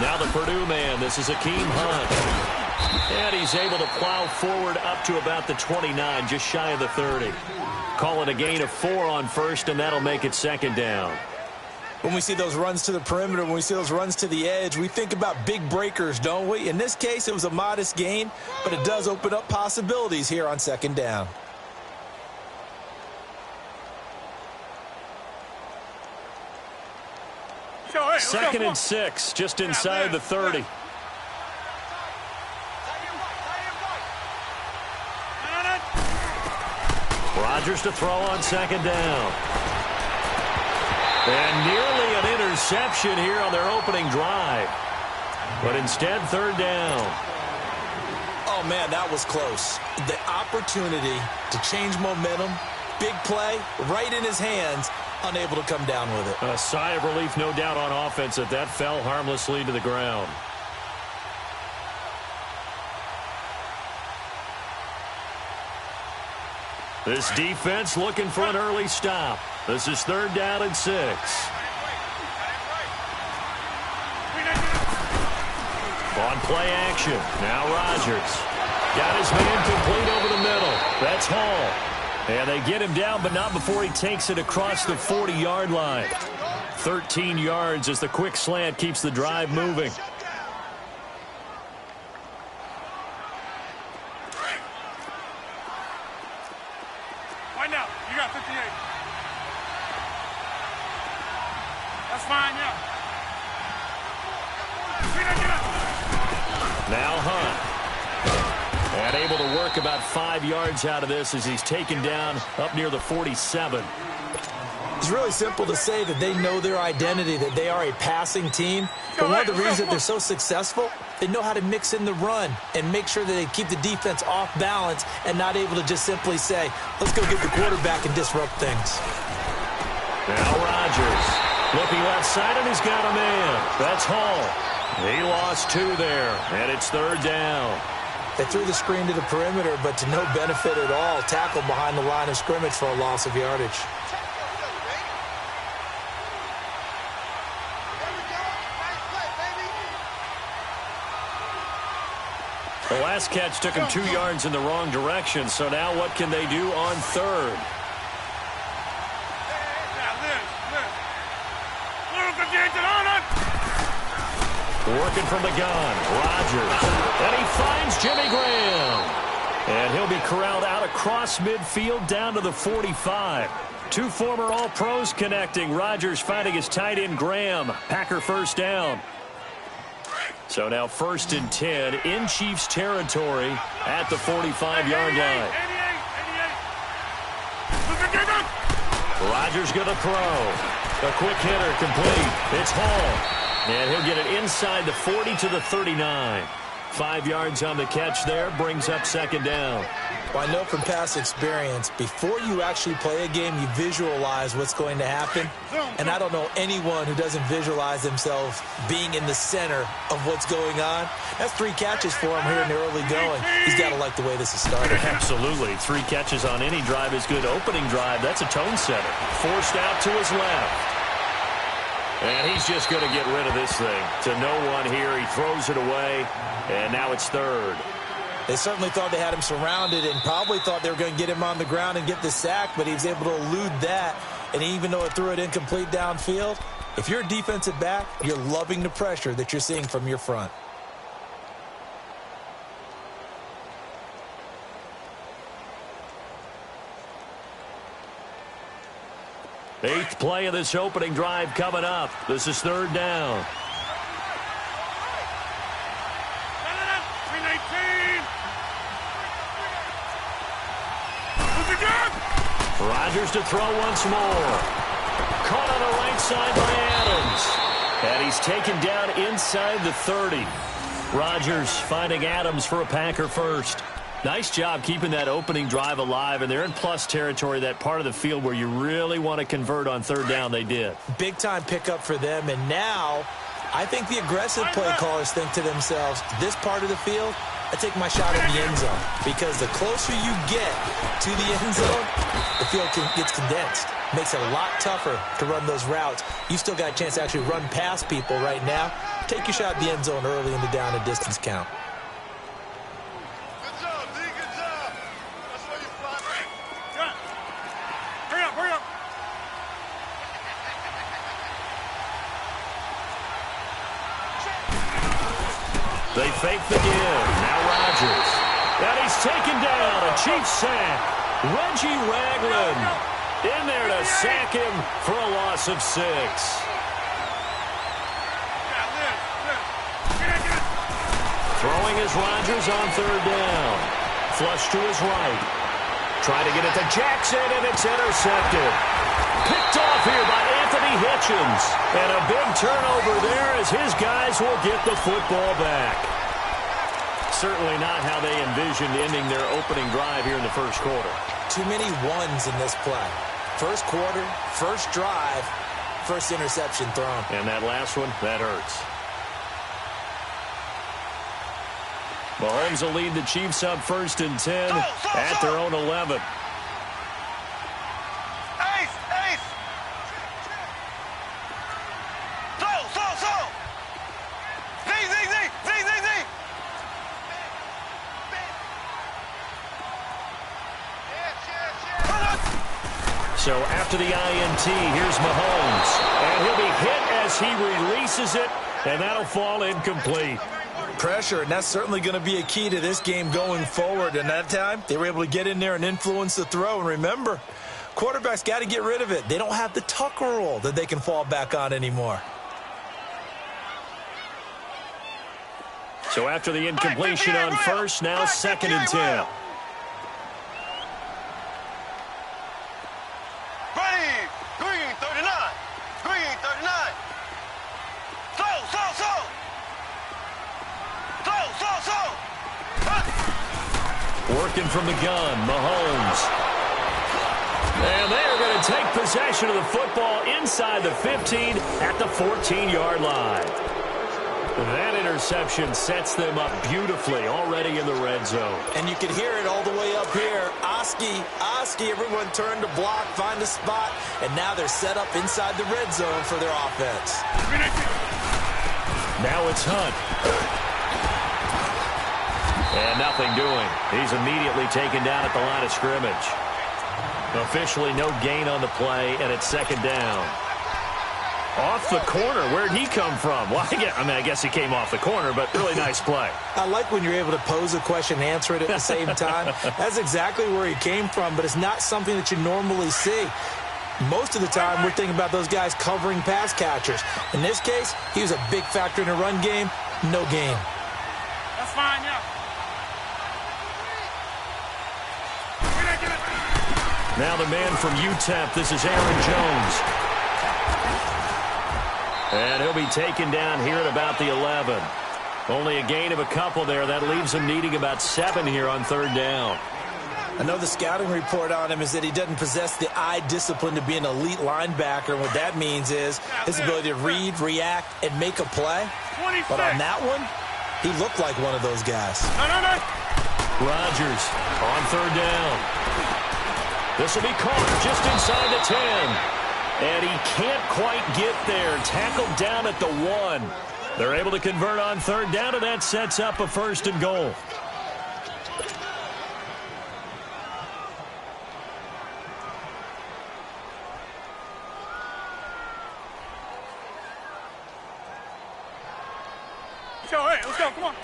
Now the Purdue man, this is Akeem Hunt. And he's able to plow forward up to about the 29, just shy of the 30. Call it a gain of 4 on first, and that'll make it second down. When we see those runs to the perimeter, when we see those runs to the edge, we think about big breakers, don't we? In this case, it was a modest gain, but it does open up possibilities here on second down. Second and 6, just inside the 30. Rodgers to throw on second down. And nearly an interception here on their opening drive. But instead, third down. Oh, man, that was close. The opportunity to change momentum, big play, right in his hands, unable to come down with it. A sigh of relief, no doubt, on offense that fell harmlessly to the ground. This defense looking for an early stop. This is third down and 6. On play action. Now Rodgers. Got his man complete over the middle. That's Hall. And they get him down, but not before he takes it across the 40-yard line. 13 yards as the quick slant keeps the drive moving. Right now, you got 58. That's fine, yeah. Now Hunt. And able to work about 5 yards out of this as he's taken down up near the 47. It's really simple to say that they know their identity, that they are a passing team. But one of the reasons that they're so successful, they know how to mix in the run and make sure that they keep the defense off balance and not able to just simply say, let's go get the quarterback and disrupt things. Now Rodgers looking left side, and he's got a man. That's Hall. He lost 2 there, and it's third down. They threw the screen to the perimeter, but to no benefit at all. Tackled behind the line of scrimmage for a loss of yardage. The last catch took him 2 yards in the wrong direction, so now what can they do on third? Working from the gun, Rodgers. And he finds Jimmy Graham. And he'll be corralled out across midfield down to the 45. 2 former All-Pros connecting. Rodgers finding his tight end Graham. Packer first down. So now first and 10 in Chiefs territory at the 45-yard line. Rodgers going to throw. A quick hitter complete. It's Hall. And he'll get it inside the 40 to the 39. 5 yards on the catch there, brings up second down. Well, I know from past experience, before you actually play a game, you visualize what's going to happen. And I don't know anyone who doesn't visualize themselves being in the center of what's going on. That's 3 catches for him here in the early going. He's got to like the way this is started. Absolutely. 3 catches on any drive is good. Opening drive, that's a tone setter. Forced out to his left. And he's just going to get rid of this thing. To no one here. He throws it away. And now it's third. They certainly thought they had him surrounded and probably thought they were going to get him on the ground and get the sack, but he was able to elude that. And even though it threw it incomplete downfield, if you're a defensive back, you're loving the pressure that you're seeing from your front. Eighth play of this opening drive coming up. This is third down. Rodgers to throw once more. Caught on the right side by Adams. And he's taken down inside the 30. Rodgers finding Adams for a Packer first. Nice job keeping that opening drive alive, and they're in plus territory, that part of the field where you really want to convert on third down. They did. Big-time pickup for them, and now I think the aggressive play callers think to themselves, this part of the field, I take my shot at the end zone, because the closer you get to the end zone, the field gets condensed. Makes it a lot tougher to run those routes. You still got a chance to actually run past people right now. Take your shot at the end zone early in the down and distance count. Good job, D. Good job. That's why you fly. Good. Hurry up, hurry up. They fake the give. Now Rodgers. And he's taken down. A Chiefs sack. Reggie Ragland in there to sack him for a loss of 6. Throwing is Rodgers on 3rd down. Flush to his right. Trying to get it to Jackson, and it's intercepted. Picked off here by Anthony Hitchens. And a big turnover there as his guys will get the football back. Certainly not how they envisioned ending their opening drive here in the first quarter. Too many ones in this play. First quarter, first drive, first interception thrown. And that last one, that hurts. Mahomes will lead the Chiefs up 1st and 10 at their own 11. Ace, ace. So. Z. So after the INT, here's Mahomes. And he'll be hit as he releases it, and that'll fall incomplete. Pressure, and that's certainly going to be a key to this game going forward. And that time, they were able to get in there and influence the throw. And remember, quarterbacks got to get rid of it. They don't have the Tucker rule that they can fall back on anymore. So after the incompletion on first, now 2nd and 10. Green 39. So. Working from the gun, Mahomes. And they are going to take possession of the football inside the 15 at the 14-yard line. That interception sets them up beautifully already in the red zone. And you can hear it all the way up here. Oski, everyone turned to block, find a spot, and now they're set up inside the red zone for their offense. Now it's Hunt. And nothing doing. He's immediately taken down at the line of scrimmage. Officially no gain on the play, and it's 2nd down. Off the corner. Where'd he come from? Well, I guess he came off the corner, but really nice play. I like when you're able to pose a question and answer it at the same time. That's exactly where he came from, but it's not something that you normally see. Most of the time, we're thinking about those guys covering pass catchers. In this case, he was a big factor in the run game. No gain. That's fine, yeah. Now the man from UTEP, this is Aaron Jones. And he'll be taken down here at about the 11. Only a gain of a couple there. That leaves him needing about 7 here on 3rd down. I know the scouting report on him is that he doesn't possess the eye discipline to be an elite linebacker. And what that means is his ability to read, react, and make a play. 26. But on that one, he looked like one of those guys. No. Rodgers on 3rd down. This will be caught just inside the 10. And he can't quite get there. Tackled down at the 1. They're able to convert on 3rd down, and that sets up a 1st and goal. Go, hey, let's go, come on.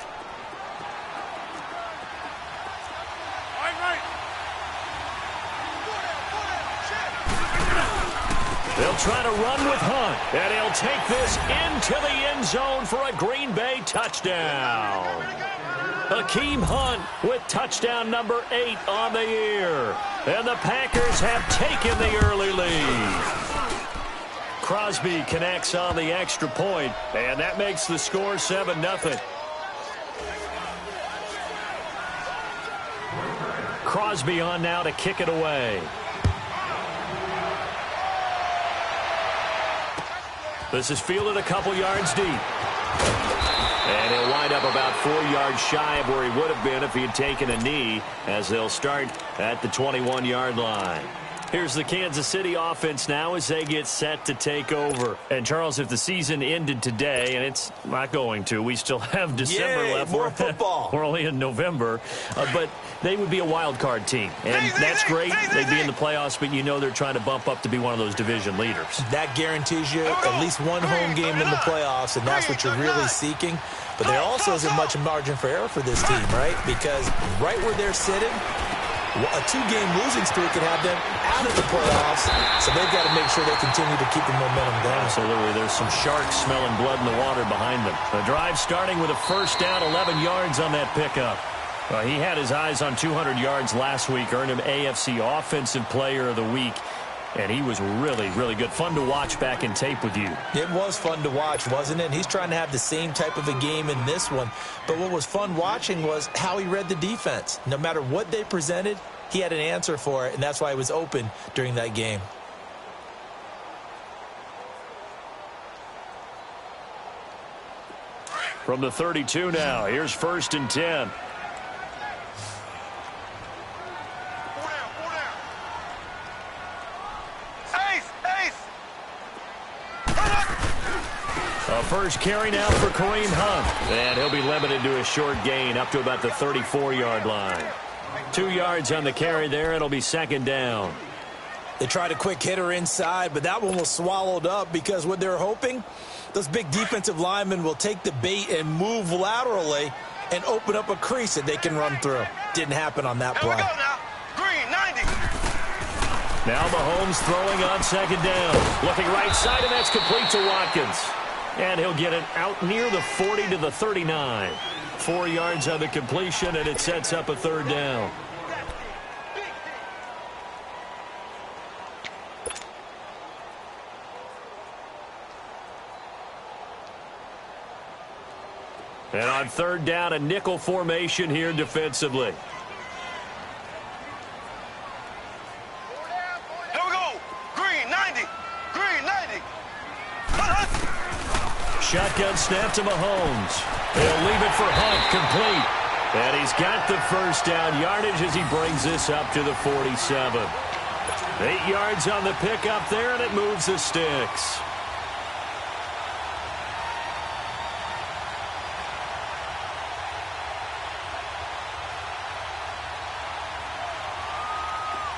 Right. They'll try to run with Hunt, and he'll take this into the end zone for a Green Bay touchdown. Hakeem Hunt with touchdown number 8 on the year. And the Packers have taken the early lead. Crosby connects on the extra point, and that makes the score 7-0. Crosby on now to kick it away. This is fielded a couple yards deep. And he'll wind up about 4 yards shy of where he would have been if he had taken a knee, as they'll start at the 21-yard line. Here's the Kansas City offense now as they get set to take over. And, Charles, if the season ended today, and it's not going to, we still have December left. More football. We're only in November. But they would be a wild card team. And that's great. They'd be in the playoffs, but you know they're trying to bump up to be one of those division leaders. That guarantees you at least one home game in the playoffs, and that's what you're really seeking. But there also isn't much margin for error for this team, right? Because right where they're sitting, a two-game losing streak could have them out of the playoffs, so they've got to make sure they continue to keep the momentum going. Absolutely. There's some sharks smelling blood in the water behind them. The drive starting with a first down, 11 yards on that pickup. He had his eyes on 200 yards last week, earned him AFC Offensive Player of the Week. And he was really, really good. Fun to watch back in tape with you. It was fun to watch, wasn't it? And he's trying to have the same type of a game in this one. But what was fun watching was how he read the defense. No matter what they presented, he had an answer for it, and that's why he was open during that game. From the 32 now, here's 1st and 10. A first carry now for Kareem Hunt. And he'll be limited to a short gain up to about the 34-yard line. 2 yards on the carry there. It'll be 2nd down. They tried a quick hitter inside, but that one was swallowed up because what they're hoping, those big defensive linemen will take the bait and move laterally and open up a crease that they can run through. Didn't happen on that play. Green, 90. Now Mahomes throwing on 2nd down. Looking right side, and that's complete to Watkins. And he'll get it out near the 40 to the 39. 4 yards on the completion, and it sets up a 3rd down. And on 3rd down, a nickel formation here defensively. Here we go. Green, 90. Green, 90. Shotgun snap to Mahomes. He'll leave it for Hunt, complete. And he's got the first down yardage as he brings this up to the 47. 8 yards on the pickup there, and it moves the sticks.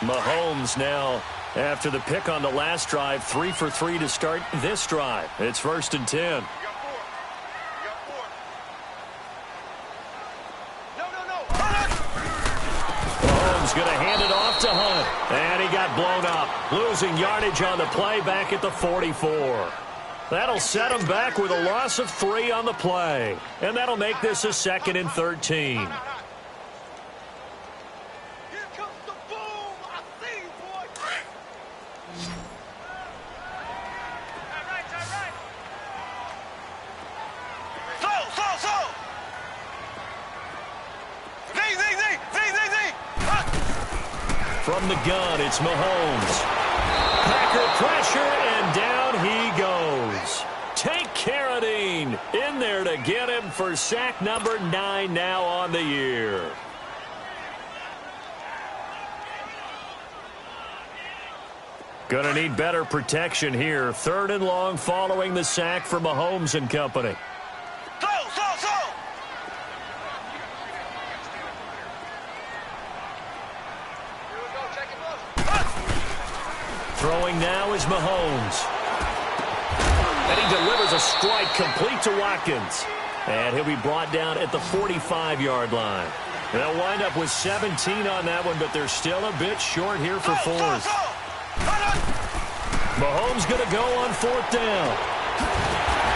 Mahomes now, after the pick on the last drive, 3 for 3 to start this drive. It's 1st and 10. Mahomes going to hand it off to Hunt. And he got blown up. Losing yardage on the play back at the 44. That'll set him back with a loss of 3 on the play. And that'll make this a 2nd and 13. From the gun, it's Mahomes. Packer pressure, and down he goes. Take Carradine in there to get him for sack number 9 now on the year. Gonna need better protection here. 3rd and long following the sack for Mahomes and company. Throwing now is Mahomes. And he delivers a strike complete to Watkins. And he'll be brought down at the 45-yard line. They'll wind up with 17 on that one, but they're still a bit short here for 4th. Mahomes going to go on 4th down.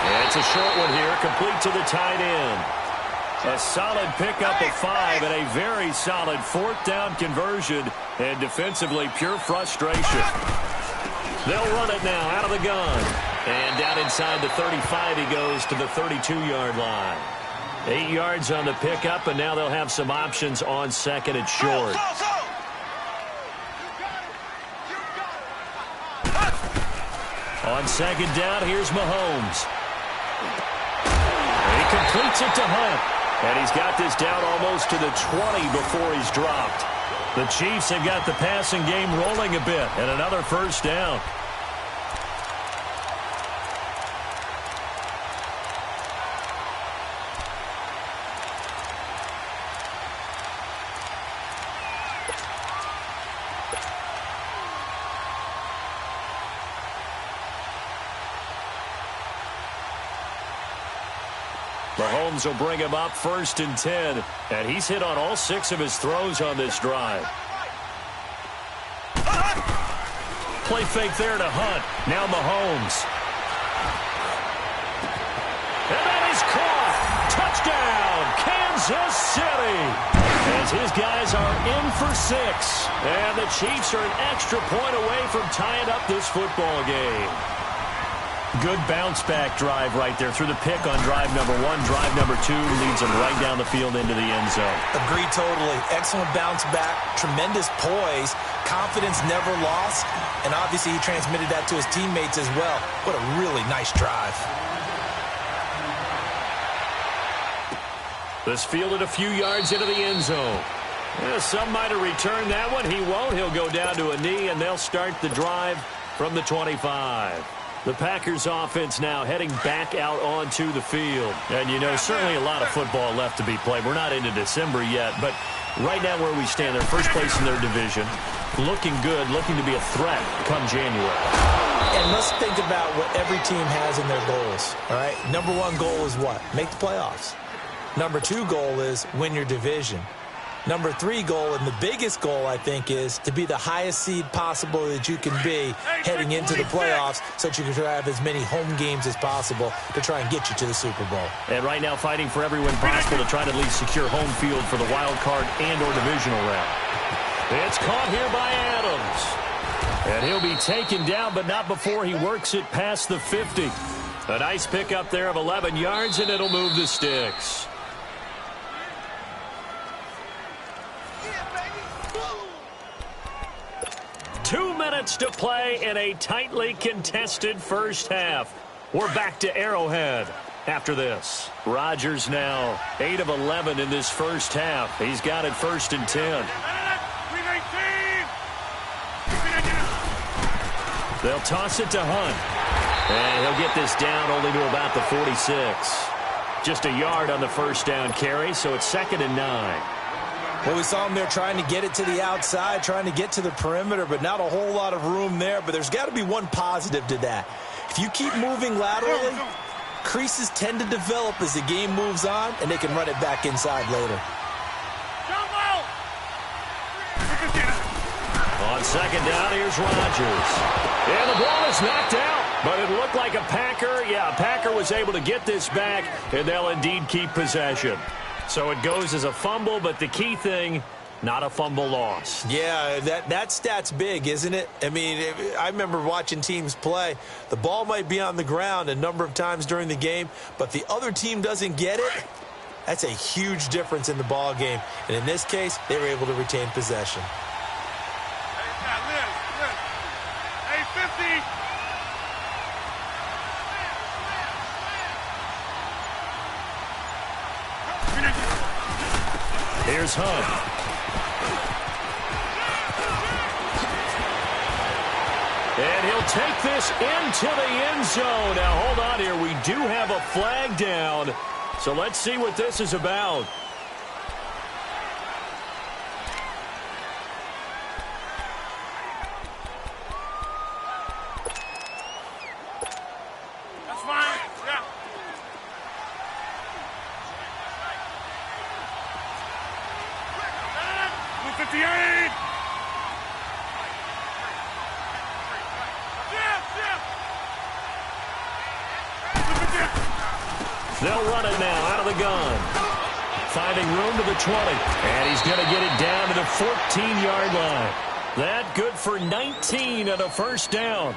And it's a short one here, complete to the tight end. A solid pickup of 5 and a very solid 4th down conversion. And defensively, pure frustration. They'll run it now out of the gun. And down inside the 35 he goes to the 32-yard line. 8 yards on the pickup, and now they'll have some options on 2nd and short. On 2nd down, here's Mahomes. And he completes it to Hunt. And he's got this down almost to the 20 before he's dropped. The Chiefs have got the passing game rolling a bit, and another first down. Mahomes will bring him up 1st and 10. And he's hit on all 6 of his throws on this drive. Play fake there to Hunt. Now Mahomes. And that is caught. Touchdown, Kansas City. As his guys are in for 6. And the Chiefs are an extra point away from tying up this football game. Good bounce-back drive right there through the pick on drive number 1. Drive number 2 leads them right down the field into the end zone. Agree totally. Excellent bounce back, tremendous poise, confidence never lost, and obviously he transmitted that to his teammates as well. What a really nice drive. This fielded a few yards into the end zone. Yeah, some might have returned that one. He won't. He'll go down to a knee, and they'll start the drive from the 25. The Packers offense now heading back out onto the field. And, you know, certainly a lot of football left to be played. We're not into December yet, but right now where we stand, they're first place in their division. Looking good, looking to be a threat come January. And let's think about what every team has in their goals, all right? Number 1 goal is what? Make the playoffs. Number 2 goal is win your division. Number 3 goal, and the biggest goal, I think, is to be the highest seed possible that you can be heading into the playoffs so that you can have as many home games as possible to try and get you to the Super Bowl. And right now fighting for every win possible to try to at least secure home field for the wild card and or divisional round. It's caught here by Adams. And he'll be taken down, but not before he works it past the 50. A nice pickup there of 11 yards, and it'll move the sticks. Two minutes to play in a tightly contested first half. We're back to Arrowhead after this. Rodgers now 8 of 11 in this first half. He's got it 1st and 10. They'll toss it to Hunt. And he'll get this down only to about the 46. Just a yard on the first down carry, so it's 2nd and 9. Well, we saw him there trying to get it to the outside, trying to get to the perimeter, but not a whole lot of room there. But there's got to be one positive to that. If you keep moving laterally, creases tend to develop as the game moves on, and they can run it back inside later. On 2nd down, here's Rodgers. And the ball is knocked out, but it looked like a Packer. Yeah, a Packer was able to get this back, and they'll indeed keep possession. So it goes as a fumble, but the key thing, not a fumble loss. Yeah, that stat's big, isn't it? I mean, I remember watching teams play. The ball might be on the ground a number of times during the game, but the other team doesn't get it. That's a huge difference in the ball game. And in this case, they were able to retain possession. Hey, 50. Here's Hunt. And he'll take this into the end zone. Now, hold on here. We do have a flag down. So let's see what this is about. That's fine. Yeah. Blue 58. They'll run it now out of the gun. Finding room to the 20. And he's going to get it down to the 14-yard line. That good for 19 and a first down.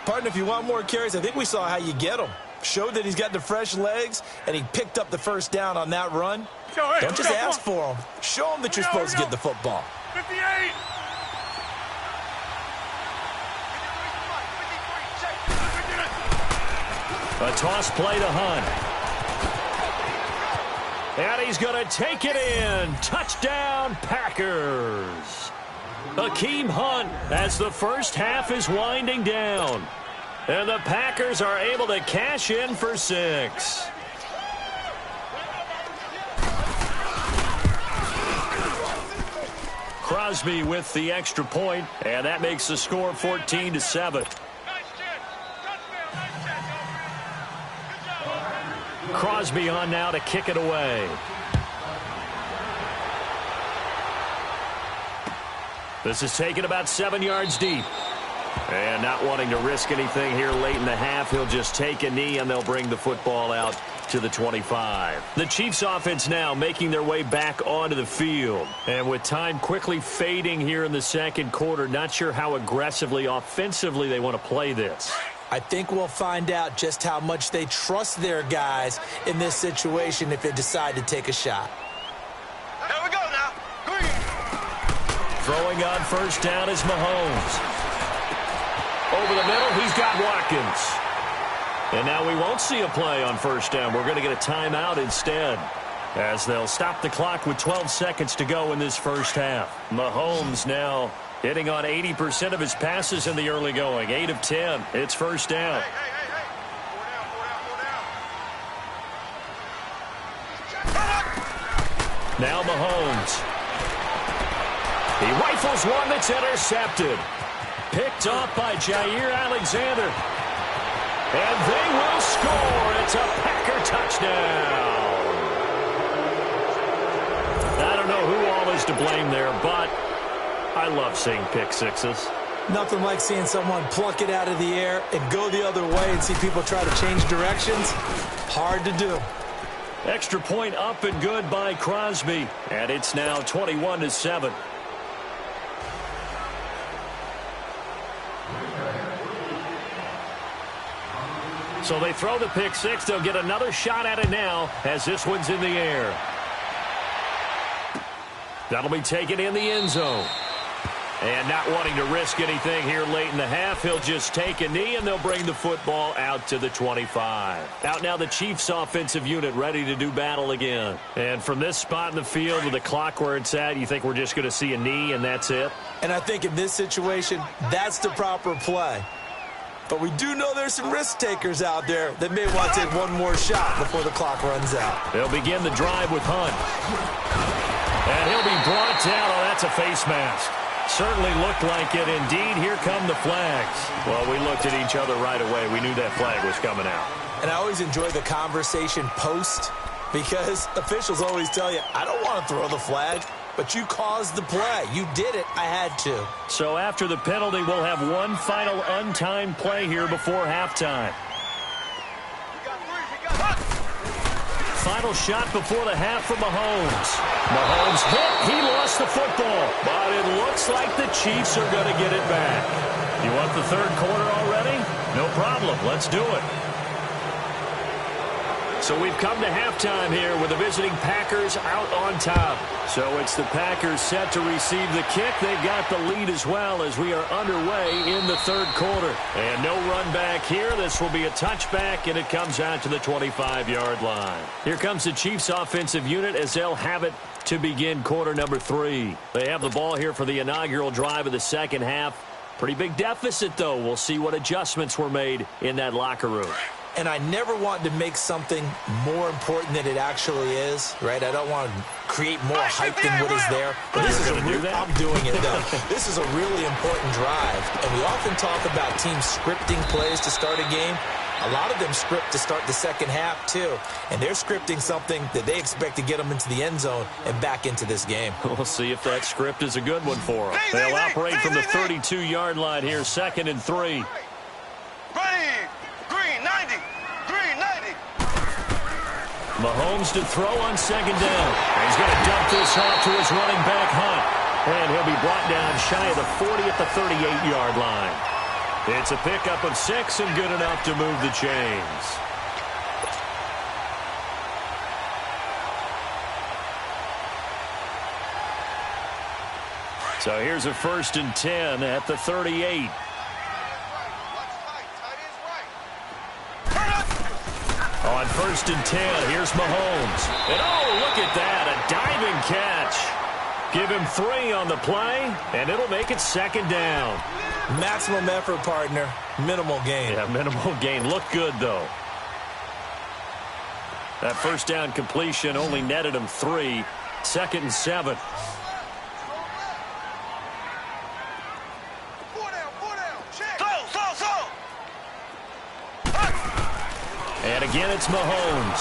Partner, if you want more carries, I think we saw how you get them. Showed that he's got the fresh legs, and he picked up the first down on that run. Don't just ask for them. Show them that you're supposed to get the football. 58. A toss play to Hunt. And he's going to take it in. Touchdown, Packers. Hakeem Hunt as the first half is winding down. And the Packers are able to cash in for 6. Crosby with the extra point, and that makes the score 14-7. Crosby on now to kick it away. This is taken about 7 yards deep. And not wanting to risk anything here late in the half, he'll just take a knee, and they'll bring the football out to the 25. The Chiefs offense now making their way back onto the field. And with time quickly fading here in the second quarter, not sure how aggressively, offensively they want to play this. I think we'll find out just how much they trust their guys in this situation if they decide to take a shot. Here we go now. Green. Throwing on first down is Mahomes. Over the middle, he's got Watkins. And now we won't see a play on first down. We're going to get a timeout instead, as they'll stop the clock with 12 seconds to go in this first half. Mahomes now hitting on 80% of his passes in the early going. 8 of 10. It's first down. Hey. Now Mahomes. He rifles one that's intercepted. Picked off by Jair Alexander. And they will score. It's a Packer touchdown. I don't know who all is to blame there, but I love seeing pick sixes. Nothing like seeing someone pluck it out of the air and go the other way and see people try to change directions. Hard to do. Extra point up and good by Crosby. And it's now 21-7. So they throw the pick six. They'll get another shot at it now as this one's in the air. That'll be taken in the end zone. And not wanting to risk anything here late in the half, he'll just take a knee, and they'll bring the football out to the 25. Out now the Chiefs offensive unit ready to do battle again. And from this spot in the field with the clock where it's at, you think we're just going to see a knee and that's it? And I think in this situation, that's the proper play. But we do know there's some risk takers out there that may want to take one more shot before the clock runs out. They'll begin the drive with Hunt. And he'll be brought down. Oh, that's a face mask. Certainly looked like it. Indeed, here come the flags. Well, we looked at each other right away. We knew that flag was coming out. And I always enjoy the conversation post because officials always tell you, I don't want to throw the flag. But you caused the play. You did it. I had to. So after the penalty, we'll have one final untimed play here before halftime. Final shot before the half for Mahomes. Mahomes hit. He lost the football. But it looks like the Chiefs are going to get it back. You want the third quarter already? No problem. Let's do it. So we've come to halftime here with the visiting Packers out on top. So it's the Packers set to receive the kick. They've got the lead as well as we are underway in the third quarter. And no run back here. This will be a touchback, and it comes out to the 25-yard line. Here comes the Chiefs offensive unit as they'll have it to begin quarter number 3. They have the ball here for the inaugural drive of the second half. Pretty big deficit, though. We'll see what adjustments were made in that locker room. And I never want to make something more important than it actually is, right? I don't want to create more hype than what is there. But this is I'm doing it, though. This is a really important drive. And we often talk about teams scripting plays to start a game. A lot of them script to start the second half, too. And they're scripting something that they expect to get them into the end zone and back into this game. We'll see if that script is a good one for them. They'll operate from the 32-yard line here, 2nd and 3. Mahomes to throw on second down. And he's going to dump this off to his running back, Hunt. And he'll be brought down shy of the 40 at the 38-yard line. It's a pickup of 6 and good enough to move the chains. So here's a 1st and 10 at the 38. On 1st and 10, here's Mahomes. And oh, look at that, a diving catch. Give him 3 on the play, and it'll make it 2nd down. Maximum effort, partner. Minimal gain. Yeah, minimal gain. Looked good, though. That 1st down completion only netted him 3. 2nd and 7. And again, it's Mahomes.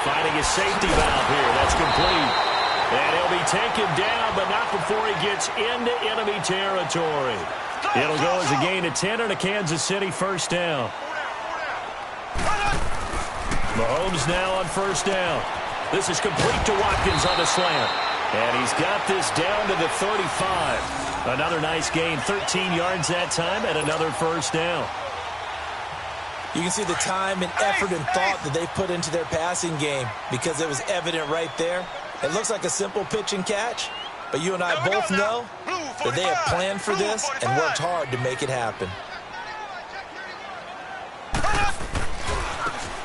Finding his safety valve here. That's complete. And he'll be taken down, but not before he gets into enemy territory. It'll go as a gain of 10 and a Kansas City 1st down. Mahomes now on 1st down. This is complete to Watkins on the slant. And he's got this down to the 35. Another nice gain, 13 yards that time, and another 1st down. You can see the time and effort and thought that they put into their passing game because it was evident right there. It looks like a simple pitch and catch, but you and I both know that they have planned for this and worked hard to make it happen.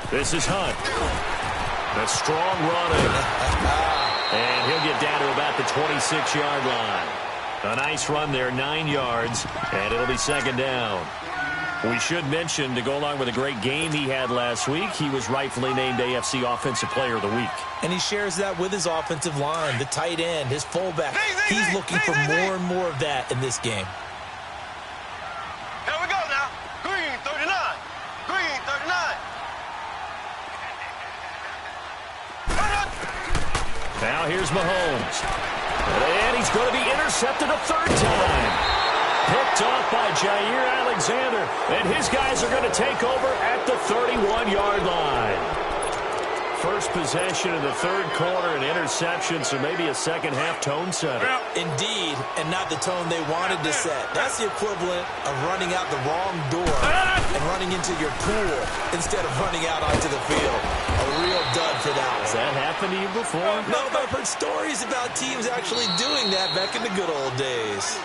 This is Hunt. A strong running. And he'll get down to about the 26-yard line. A nice run there, 9 yards, and it'll be 2nd down. We should mention, to go along with a great game he had last week, he was rightfully named AFC Offensive Player of the Week. And he shares that with his offensive line, the tight end, his fullback. He's looking for more and more of that in this game. Here we go now. Green 39. Green 39. Now here's Mahomes. And he's going to be intercepted a 3rd time. Picked off by Jair Alexander. And his guys are going to take over at the 31-yard line. First possession in the 3rd quarter, an interception, so maybe a second-half tone setter. Indeed, and not the tone they wanted to set. That's the equivalent of running out the wrong door and running into your pool instead of running out onto the field. A real dud for that one. Has that happened to you before? No, but I've heard stories about teams actually doing that back in the good old days.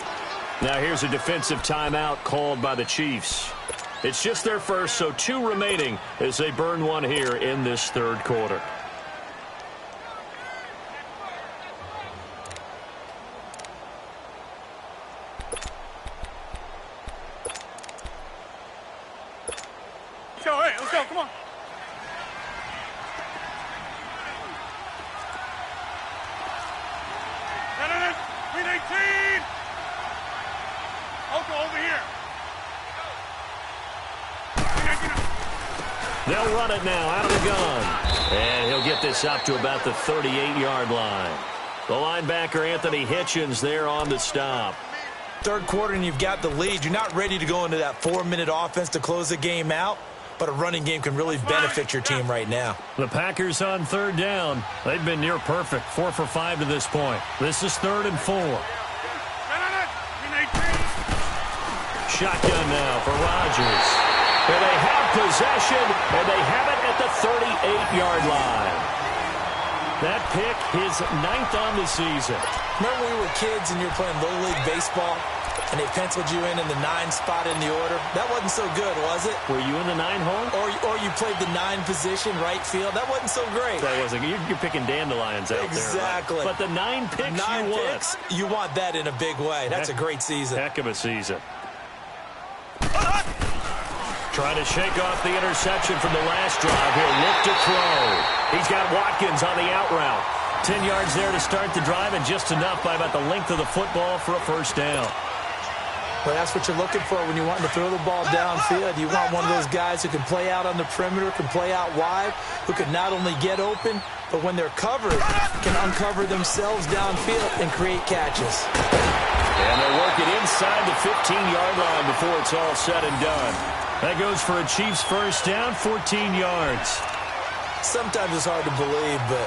Now here's a defensive timeout called by the Chiefs. It's just their first, so 2 remaining as they burn one here in this 3rd quarter. Let's go, come on. Green 18. Over here. They'll run it now out of the gun. And he'll get this up to about the 38-yard line. The linebacker, Anthony Hitchens, there on the stop. 3rd quarter and you've got the lead. You're not ready to go into that 4-minute offense to close the game out, but a running game can really benefit your team right now. The Packers on 3rd down. They've been near perfect, 4 for 5 to this point. This is 3rd and 4. Shotgun now for Rodgers. And they have possession, and they have it at the 38-yard line. That pick, his 9th on the season. Remember when we were kids and you were playing Little League Baseball, and they penciled you in the 9 spot in the order? That wasn't so good, was it? Were you in the 9 hole? Or you played the 9 position, right field? That wasn't so great. That wasn't. You're picking dandelions out exactly. there. Right? But the 9 picks 9 you picks, you want that in a big way. That's a great season. Heck of a season. Trying to shake off the interception from the last drive. He'll look to throw. He's got Watkins on the out route. 10 yards there to start the drive, and just enough by about the length of the football for a 1st down. Well, that's what you're looking for when you want to throw the ball downfield. You want one of those guys who can play out on the perimeter, can play out wide, who can not only get open, but when they're covered, can uncover themselves downfield and create catches. And they're working inside the 15-yard line before it's all said and done. That goes for a Chiefs 1st down, 14 yards. Sometimes it's hard to believe, but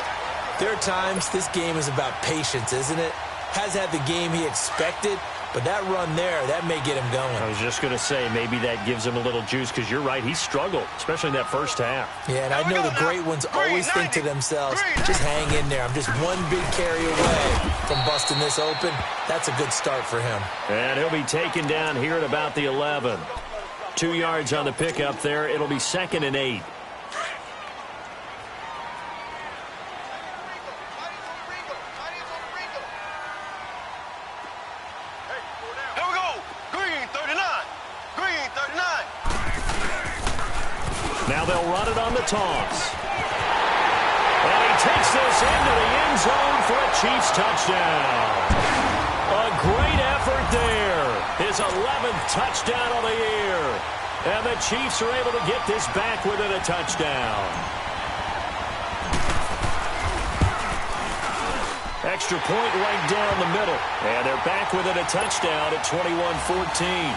there are times this game is about patience, isn't it? Has had the game he expected, but that run there, that may get him going. I was just going to say, maybe that gives him a little juice, because you're right, he struggled, especially in that 1st half. Yeah, and I know the great ones always think to themselves, just hang in there. I'm just one big carry away from busting this open. That's a good start for him. And he'll be taken down here at about the 11. 2 yards on the pickup there. It'll be 2nd and 8. Now they'll run it on the toss. And he takes this into the end zone for a Chiefs touchdown. A great effort there. His 11th touchdown of the year. And the Chiefs are able to get this back within a touchdown. Extra point right down the middle. And they're back within a touchdown at 21-14.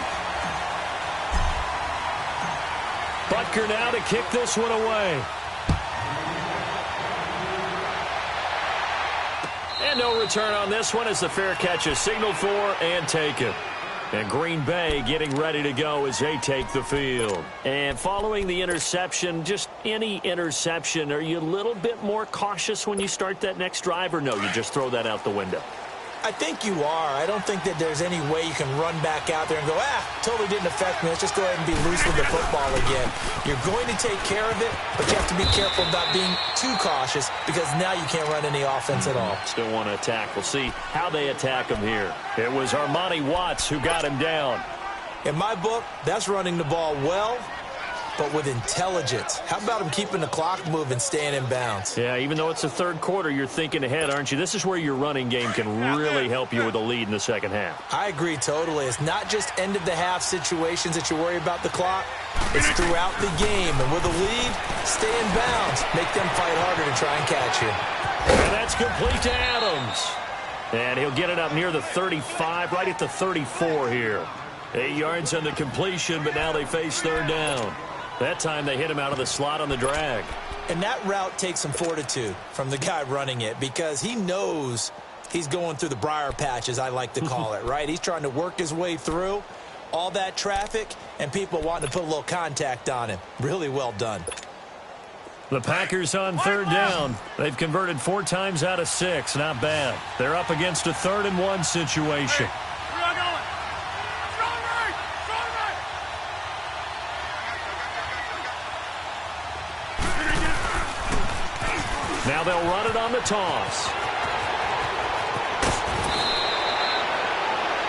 Butker now to kick this one away. And no return on this one as the fair catch is signaled for and taken. And Green Bay getting ready to go as they take the field. And following the interception, just any interception, are you a little bit more cautious when you start that next drive, or no, you just throw that out the window? I think you are. I don't think that there's any way you can run back out there and go, totally didn't affect me. Let's just go ahead and be loose with the football again. You're going to take care of it, but you have to be careful about being too cautious because now you can't run any offense at all. Still want to attack. We'll see how they attack him here. It was Armani Watts who got him down. In my book, that's running the ball well, but with intelligence. How about him keeping the clock moving, staying in bounds? Yeah, even though it's the third quarter, you're thinking ahead, aren't you? This is where your running game can really help you with a lead in the second half. I agree totally. It's not just end-of-the-half situations that you worry about the clock. It's throughout the game. And with a lead, stay in bounds. Make them fight harder to try and catch you. And that's complete to Adams. And he'll get it up near the 35, right at the 34 here. 8 yards on the completion, but now they face third down. That time they hit him out of the slot on the drag. And that route takes some fortitude from the guy running it because he knows he's going through the briar patch, as I like to call it, right? He's trying to work his way through all that traffic and people wanting to put a little contact on him. Really well done. The Packers on third down. They've converted 4 times out of 6. Not bad. They're up against a 3rd and 1 situation. Now they'll run it on the toss.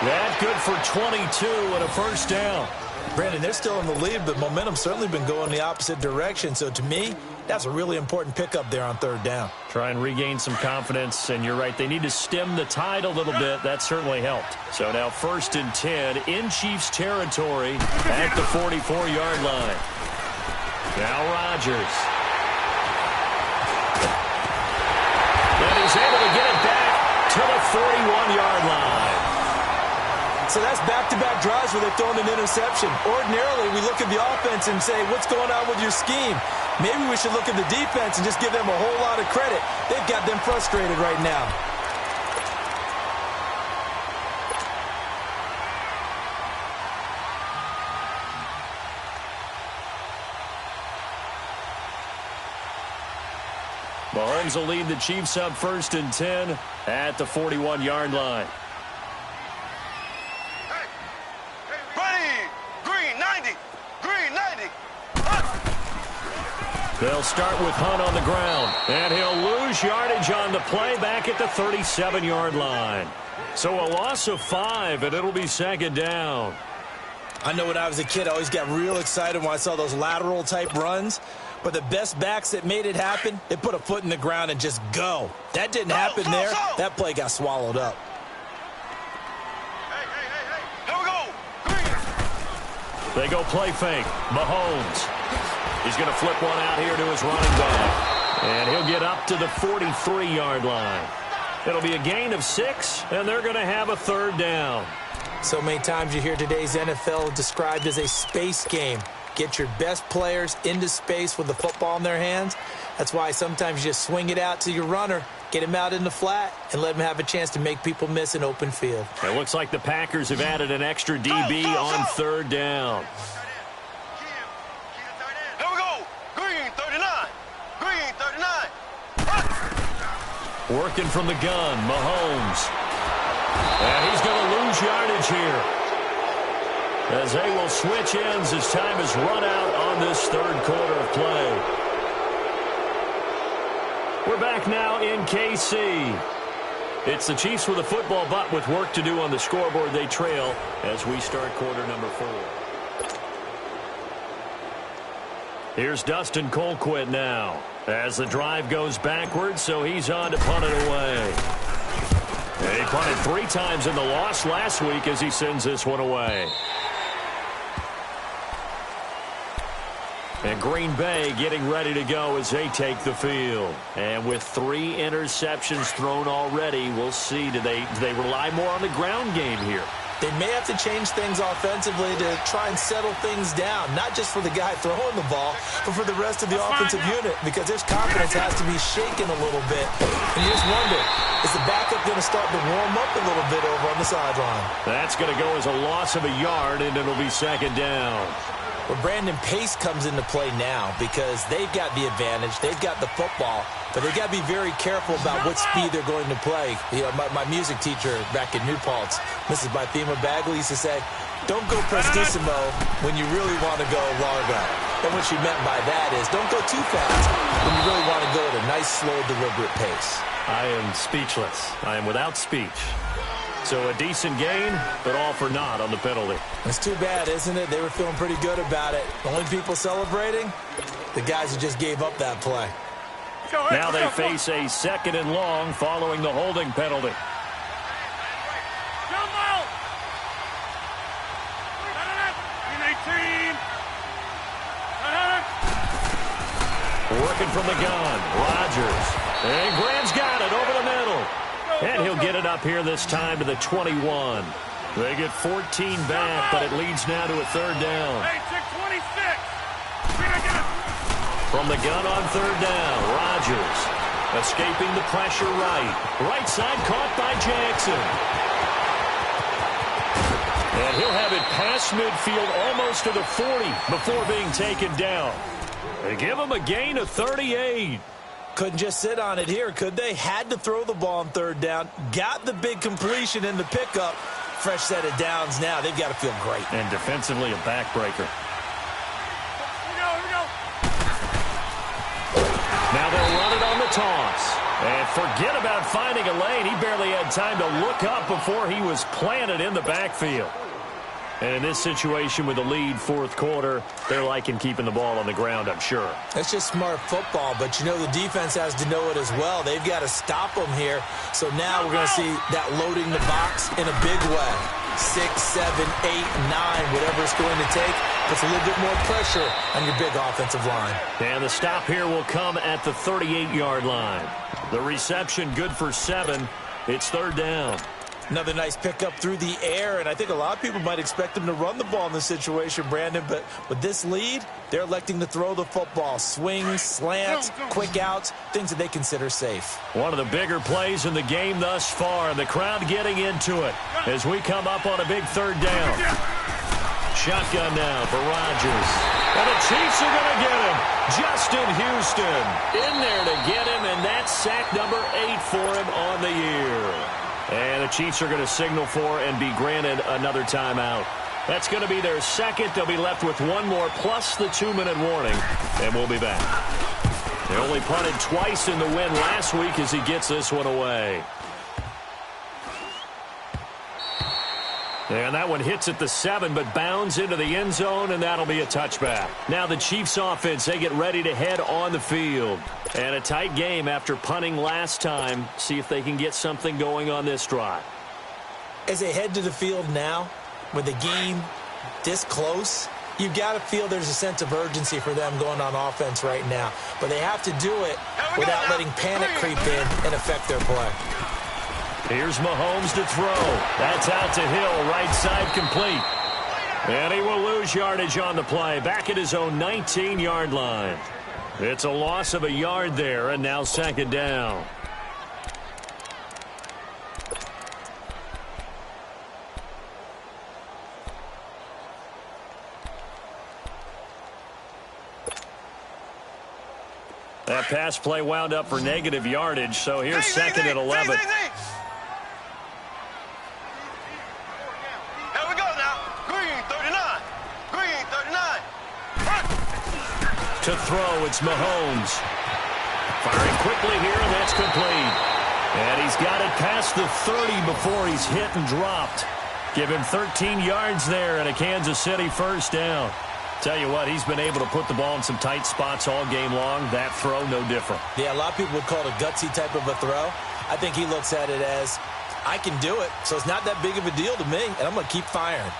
That good for 22 and a first down. Brandon, they're still in the lead, but momentum's certainly been going the opposite direction. So to me, that's a really important pickup there on third down. Try and regain some confidence, and you're right. They need to stem the tide a little bit. That certainly helped. So now 1st and 10 in Chiefs territory at the 44-yard line. Now Rodgers. And he's able to get it back to the 41-yard line. So that's back-to-back drives where they've thrown an interception. Ordinarily, we look at the offense and say, what's going on with your scheme? Maybe we should look at the defense and just give them a whole lot of credit. They've got them frustrated right now. Mahomes will lead the Chiefs up 1st and 10 at the 41-yard line. They'll start with Hunt on the ground, and he'll lose yardage on the play back at the 37-yard line. So a loss of 5, and it'll be 2nd down. I know when I was a kid, I always got real excited when I saw those lateral-type runs. But the best backs that made it happen, they put a foot in the ground and just go. That didn't happen there. That play got swallowed up. Here we go. They go play fake. Mahomes. He's going to flip one out here to his running back. And he'll get up to the 43-yard line. It'll be a gain of 6, and they're going to have a 3rd down. So many times you hear today's NFL described as a space game. Get your best players into space with the football in their hands. That's why sometimes you just swing it out to your runner, get him out in the flat, and let him have a chance to make people miss an open field. It looks like the Packers have added an extra DB on 3rd down. Here we go. Green 39. Green 39. Working from the gun, Mahomes. And he's going to lose yardage here, as they will switch ends as time is run out on this 3rd quarter of play. We're back now in KC. It's the Chiefs with a football, but with work to do on the scoreboard. They trail as we start quarter number 4. Here's Dustin Colquitt now as the drive goes backwards, so he's on to punt it away. And he punted 3 times in the loss last week as he sends this one away. And Green Bay getting ready to go as they take the field. And with 3 interceptions thrown already, we'll see. Do they rely more on the ground game here? They may have to change things offensively to try and settle things down, not just for the guy throwing the ball, but for the rest of the offensive unit, because their confidence has to be shaken a little bit. And you just wonder, is the backup going to start to warm up a little bit over on the sideline? That's going to go as a loss of a yard, and it'll be 2nd down. Well, Brandon, pace comes into play now because they've got the advantage. They've got the football, but they've got to be very careful about what speed they're going to play. You know, my music teacher back in New Paltz, Mrs. Bythema Bagley, used to say, don't go prestissimo when you really want to go largo. And what she meant by that is don't go too fast when you really want to go at a nice, slow, deliberate pace. I am speechless. I am without speech. So a decent gain, but all for naught on the penalty. It's too bad, isn't it? They were feeling pretty good about it. The only people celebrating, the guys who just gave up that play. Now they face a 2nd and long following the holding penalty. Working from the gun, Rodgers. And Graham's got it over the middle. And he'll get it up here this time to the 21. They get 14 back, but it leads now to a 3rd down. Hey, check 26. From the gun on 3rd down, Rodgers escaping the pressure right. Right side caught by Jackson. And he'll have it past midfield almost to the 40 before being taken down. They give him a gain of 38. Couldn't just sit on it here, could they? Had to throw the ball on 3rd down. Got the big completion in the pickup. Fresh set of downs now. They've got to feel great. And defensively, a backbreaker. Here we go. Now they'll run it on the toss. And forget about finding a lane. He barely had time to look up before he was planted in the backfield. And in this situation with the lead 4th quarter, they're liking keeping the ball on the ground, I'm sure. That's just smart football, but you know the defense has to know it as well. They've got to stop them here. So now we're going to see that loading the box in a big way. 6, 7, 8, 9, whatever it's going to take, puts a little bit more pressure on your big offensive line. And the stop here will come at the 38-yard line. The reception good for 7. It's 3rd down. Another nice pickup through the air, and I think a lot of people might expect them to run the ball in this situation, Brandon, but with this lead, they're electing to throw the football. Swings, slants, quick outs, things that they consider safe. One of the bigger plays in the game thus far, and the crowd getting into it as we come up on a big 3rd down. Shotgun now for Rodgers. And the Chiefs are going to get him. Justin Houston in there to get him, and that's sack number 8 for him on the year. And the Chiefs are going to signal for and be granted another timeout. That's going to be their 2nd. They'll be left with 1 more plus the 2-minute warning, and we'll be back. They only punted twice in the win last week as he gets this one away. And that one hits at the 7, but bounds into the end zone, and that'll be a touchback. Now the Chiefs offense, they get ready to head on the field. And a tight game after punting last time. See if they can get something going on this drive. As they head to the field now, with the game this close, you've got to feel there's a sense of urgency for them going on offense right now. But they have to do it without letting panic creep in and affect their play. Here's Mahomes to throw. That's out to Hill, right side complete. And he will lose yardage on the play, back at his own 19-yard line. It's a loss of a yard there, and now 2nd down. That pass play wound up for negative yardage, so here's 2nd and 11. To throw, it's Mahomes. Firing quickly here, and that's complete. And he's got it past the 30 before he's hit and dropped. Give him 13 yards there and a Kansas City 1st down. Tell you what, he's been able to put the ball in some tight spots all game long. That throw, no different. Yeah, a lot of people would call it a gutsy type of a throw. I think he looks at it as, I can do it, so it's not that big of a deal to me, and I'm going to keep firing.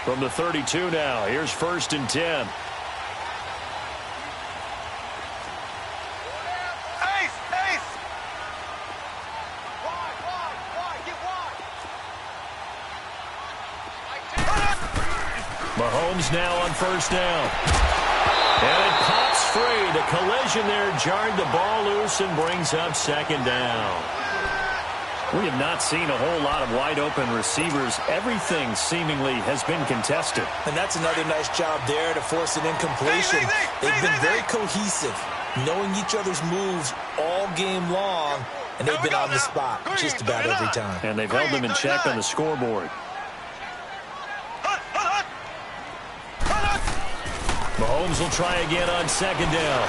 From the 32 now, here's 1st and 10. Mahomes now on 1st down. And it pops free. The collision there jarred the ball loose and brings up 2nd down. We have not seen a whole lot of wide-open receivers. Everything seemingly has been contested. And that's another nice job there to force an incompletion. They've been very cohesive, knowing each other's moves all game long, and they've been on the spot just about every time. And they've held them in check on the scoreboard. Mahomes will try again on 2nd down.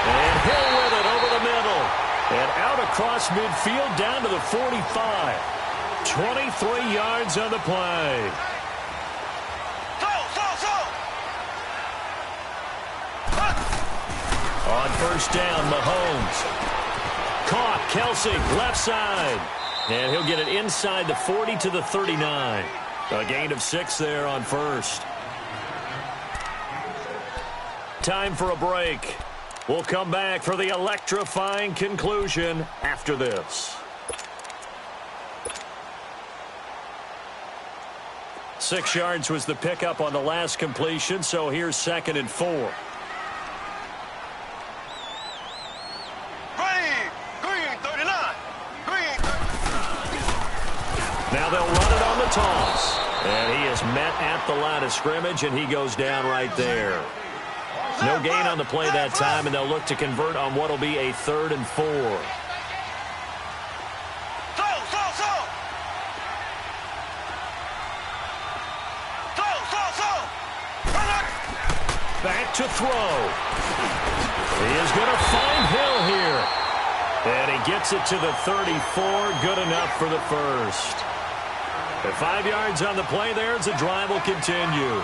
And Hill with it over the middle. And out across midfield down to the 45. 23 yards on the play. On 1st down, Mahomes. Caught, Kelsey, left side. And he'll get it inside the 40 to the 39. A gain of 6 there on 1st. Time for a break. We'll come back for the electrifying conclusion after this. 6 yards was the pickup on the last completion, so here's 2nd and 4. Now they'll run it on the toss. And he is met at the line of scrimmage, and he goes down right there. No gain on the play that time, and they'll look to convert on what will be a 3rd and 4. Back to throw. He is going to find Hill here. And he gets it to the 34. Good enough for the 1st. At 5 yards on the play there as the drive will continue.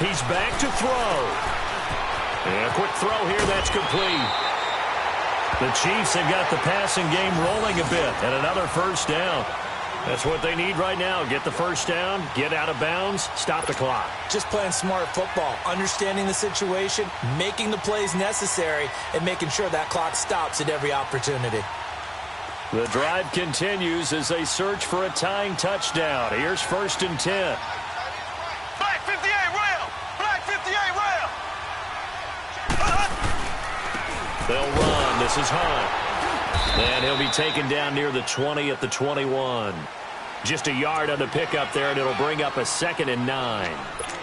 He's back to throw. And a quick throw here, that's complete. The Chiefs have got the passing game rolling a bit, and another 1st down. That's what they need right now. Get the 1st down, get out of bounds, stop the clock. Just playing smart football, understanding the situation, making the plays necessary, and making sure that clock stops at every opportunity. The drive continues as they search for a tying touchdown. Here's 1st and 10. They'll run. This is Hunt. And he'll be taken down near the 20 at the 21. Just a yard on the pickup there, and it'll bring up a 2nd and 9.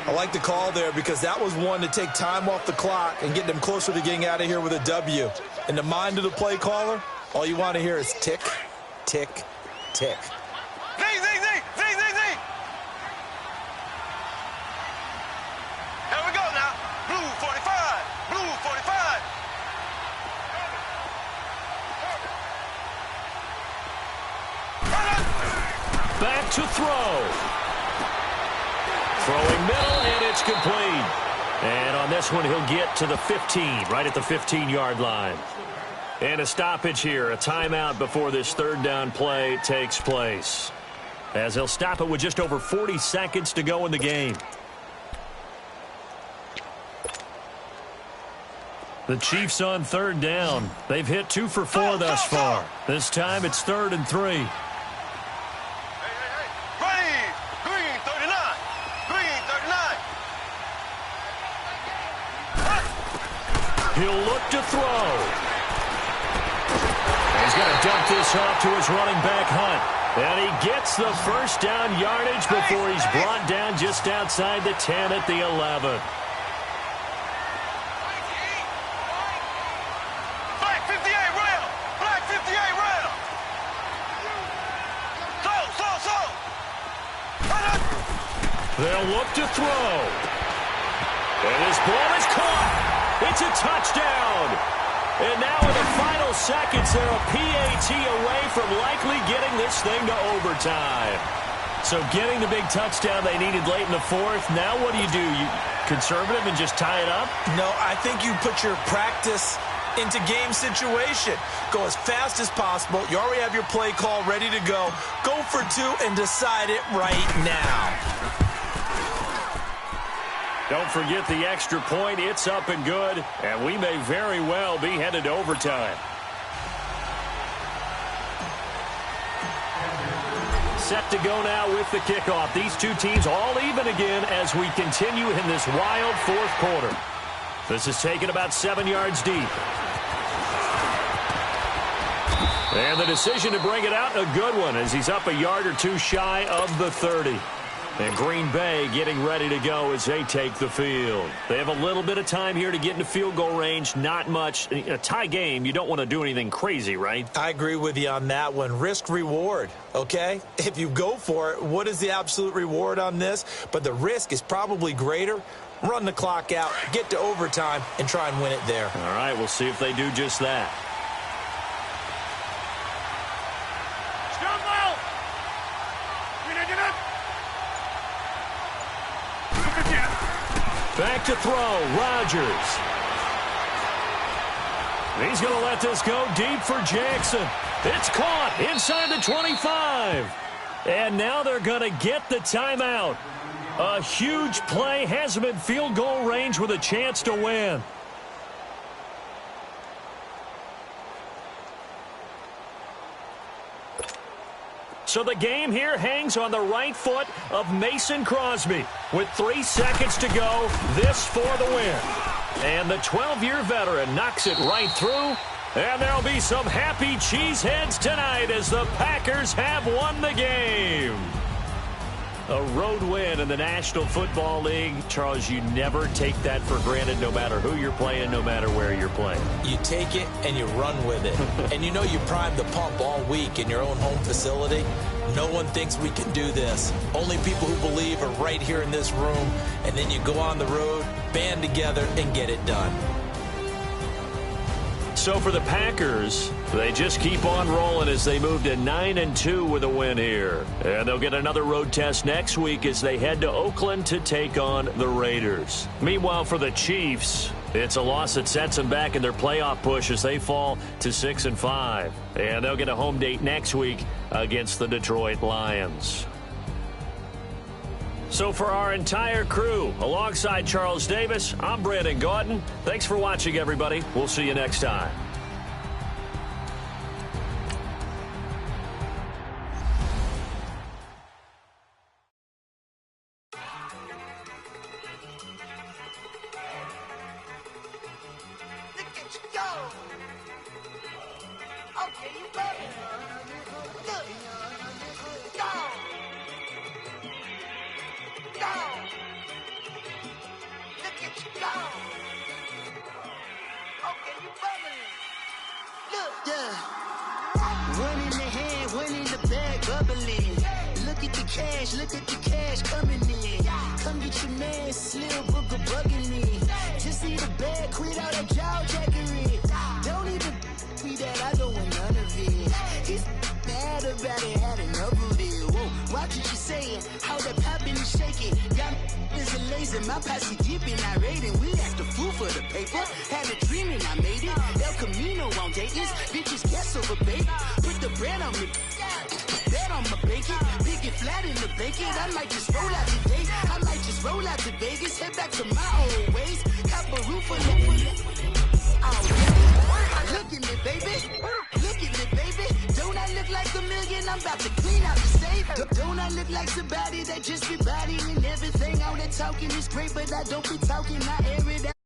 I like the call there because that was one to take time off the clock and get them closer to getting out of here with a W. In the mind of the play caller, all you want to hear is tick, tick, tick. Here we go now. Blue 45. Blue 45. Back to throw. Throwing middle, and it's complete. And on this one, he'll get to the 15, right at the 15-yard line. And a stoppage here, a timeout before this 3rd down play takes place. As he'll stop it with just over 40 seconds to go in the game. The Chiefs on 3rd down. They've hit 2 for 4 thus far. This time it's 3rd and 3. He'll look to throw. He's going to dump this off to his running back, Hunt. And he gets the 1st down yardage before he's brought down just outside the 10 at the 11. Black 58 rail. Black 58 rail. They'll look to throw. And this ball is caught. It's a touchdown. And now in the final seconds, they're a PAT away from likely getting this thing to overtime. So getting the big touchdown they needed late in the fourth. Now what do? You conservative and just tie it up? No, I think you put your practice into game situation. Go as fast as possible. You already have your play call ready to go. Go for two and decide it right now. Don't forget the extra point. It's up and good, and we may very well be headed to overtime. Set to go now with the kickoff. These two teams all even again as we continue in this wild fourth quarter. This is taken about 7 yards deep. And the decision to bring it out, a good one, as he's up a yard or two shy of the 30. And Green Bay getting ready to go as they take the field. They have a little bit of time here to get into field goal range. Not much. In a tie game, you don't want to do anything crazy, right? I agree with you on that one. Risk-reward, okay? If you go for it, what is the absolute reward on this? But the risk is probably greater. Run the clock out, get to overtime, and try and win it there. All right, we'll see if they do just that. Back to throw, Rodgers. He's going to let this go deep for Jackson. It's caught inside the 25. And now they're going to get the timeout. A huge play has him in field goal range with a chance to win. So the game here hangs on the right foot of Mason Crosby. With 3 seconds to go, this for the win. And the 12-year veteran knocks it right through. And there'll be some happy cheeseheads tonight as the Packers have won the game. A road win in the National Football League. Charles, you never take that for granted no matter who you're playing, no matter where you're playing. You take it and you run with it. And you know you primed the pump all week in your own home facility. No one thinks we can do this. Only people who believe are right here in this room. And then you go on the road, band together, and get it done. So for the Packers, they just keep on rolling as they move to 9-2 with a win here. And they'll get another road test next week as they head to Oakland to take on the Raiders. Meanwhile, for the Chiefs, it's a loss that sets them back in their playoff push as they fall to 6-5. And they'll get a home date next week against the Detroit Lions. So for our entire crew, alongside Charles Davis, I'm Brandon Gaudin. Thanks for watching, everybody. We'll see you next time. Look at the cash coming in. Come get your man, Slim Booker bugging me. Just see the bag, quit all that jaw jackery. Don't even me that I don't want none of it. He's mad about it, had enough of it. Whoa, watch what you saying, how that poppin' and shaking. Got is a laser, my posse deep and I raiding. We act a fool for the paper. Had a dream and I made it. El Camino on Dayton's, bitches guess over bait. Put the bread on me. Bet on my bacon, big it flat in the bacon. I might just roll out today. I might just roll out to Vegas, head back to my old ways. Cop a roof for the look at me, baby. Look at me, baby. Don't I look like a million? I'm about to clean out the safe. Don't I look like somebody that just be bodying everything? All that talking is great, but I don't be talking. I air it out.